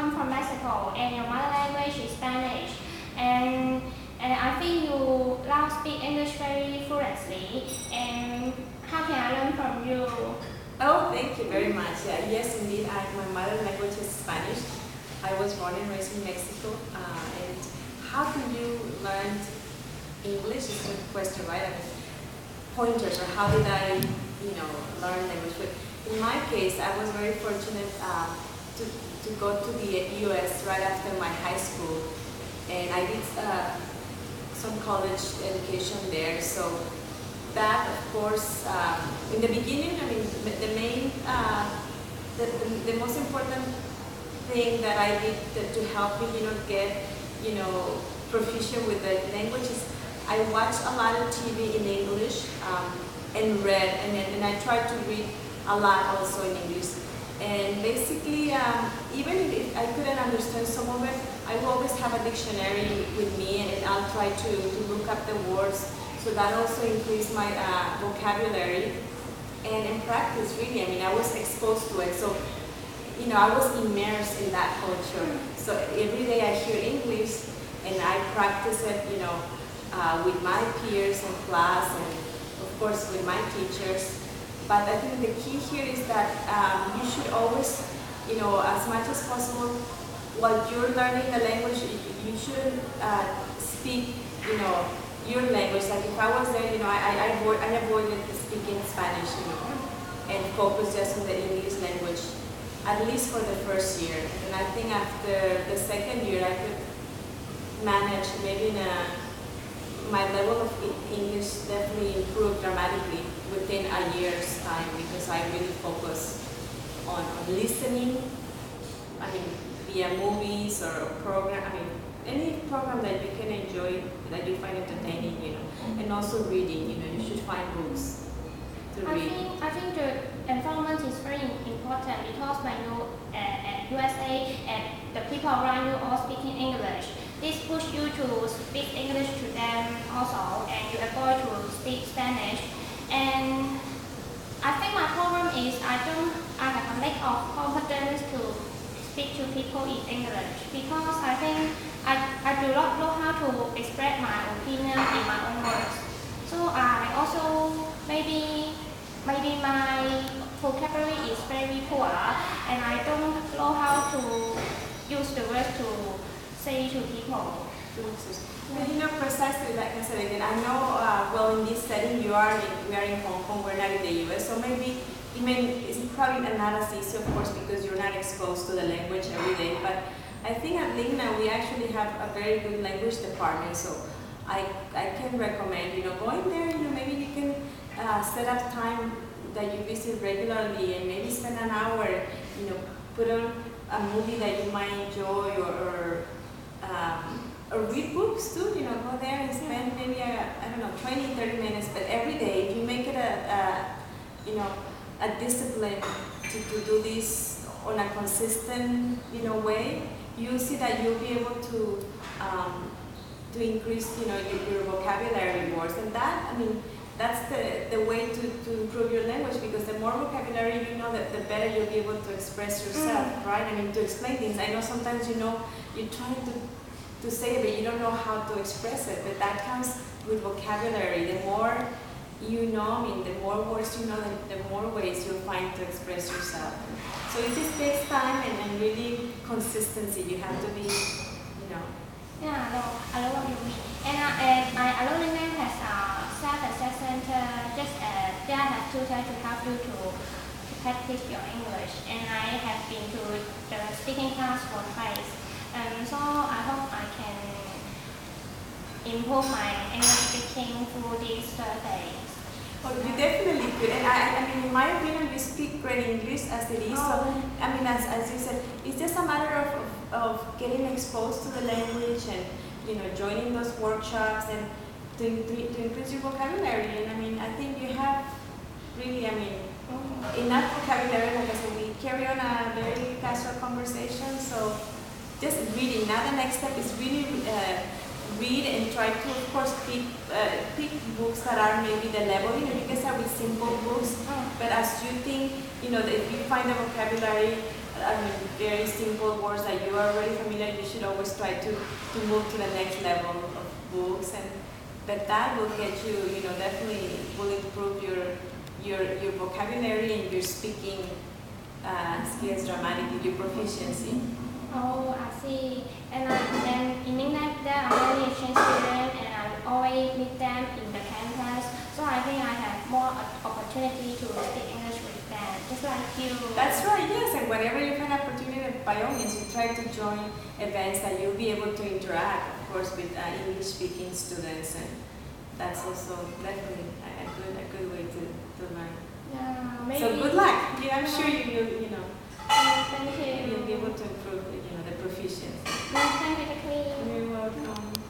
come from Mexico and your mother language is Spanish, and I think you now speak English very fluently. And how can I learn from you? Oh, thank you very much. Yes, indeed. My mother language is Spanish. I was born and raised in Mexico. And how can you learn English is a question, right? I mean, pointers, or how did I, learn language? But in my case, I was very fortunate to go to the U.S. right after my high school, and I did some college education there. So that, of course, in the beginning, I mean, the most important thing that I did to help me, get, proficient with the language is I watched a lot of TV in English and read, and I tried to read a lot also in English. And basically, even if I couldn't understand some of it, I will always have a dictionary with me, and I'll try to look up the words. So that also increased my vocabulary and in practice, really. I mean, I was exposed to it. So, I was immersed in that culture. So every day I hear English and I practice it, with my peers in class and, of course, with my teachers. But I think the key here is that you should always, as much as possible, while you're learning the language, you shouldn't speak, your language. Like if I was there, I avoided speaking Spanish, and focus just on the English language, at least for the first year. And I think after the second year, I could manage maybe my level of English definitely improved dramatically within a year's time, because I really focus on listening. I mean, via movies or program. I mean, any program that you can enjoy, that you find entertaining, and also reading. You should find books to read. I think the environment is very important, because when you at USA and the people around you all speaking English, this push you to speak English to them also, and you avoid to speak Spanish. And I think my problem is I have a lack of confidence to speak to people in English, because I think I do not know how to express my opinion in my own words. So I also maybe my vocabulary is very poor, and I don't know how to use the words to say to people. Precisely like I said again, I know, well, in this setting we are in Hong Kong, we're not in the US, so maybe it's probably not as easy, of course, because you're not exposed to the language every day. But I think at Ligna we actually have a very good language department, so I can recommend, going there, maybe you can set up time that you visit regularly, and maybe spend an hour, put on a movie that you might enjoy, or read books too, go there and spend maybe, 20, 30 minutes, but every day. If you make it a discipline to do this on a consistent, way, you'll see that you'll be able to increase, your vocabulary words. And that, that's the way to improve your language, because the more vocabulary you know, the better you'll be able to express yourself, right? To explain things. I know sometimes, you're trying to say it, but you don't know how to express it. But that comes with vocabulary. The more you know, the more words you know, the more ways you'll find to express yourself. So it just takes time and really consistency. You have to be, Yeah, no, I know what you mean. And I know Ligna has a self-assessment center, just they have tutors to help you to practice your English. And I have been to the speaking class for twice. So I hope I can improve my English speaking through these surveys. Oh, you definitely could. And in my opinion, you speak great English as it is. So, as you said, it's just a matter of getting exposed to the language and, joining those workshops and to increase your vocabulary. And I think you have really, enough vocabulary. Like I said, we carry on a very casual conversation. So just reading. Now the next step is really read and try to, of course, pick books that are maybe the level. You can start with simple books, but as you think, if you find the vocabulary I mean, very simple words that you are already familiar, you should always try to move to the next level of books, and that will get you, definitely will improve your vocabulary and your speaking skills dramatically, your proficiency. Oh, I see. And in England, there are many exchange students, and I always meet them in the campus. So I think I have more opportunity to speak English with them, just like you. That's right, yes. And whenever you find opportunity, by all means, you try to join events that you'll be able to interact, of course, with English-speaking students, and that's also definitely a good way to learn. Yeah, maybe. So good luck. Yeah, I'm sure Thank you. you'll be able to improve, the proficiency. Thank you, Jacqueline. You're welcome.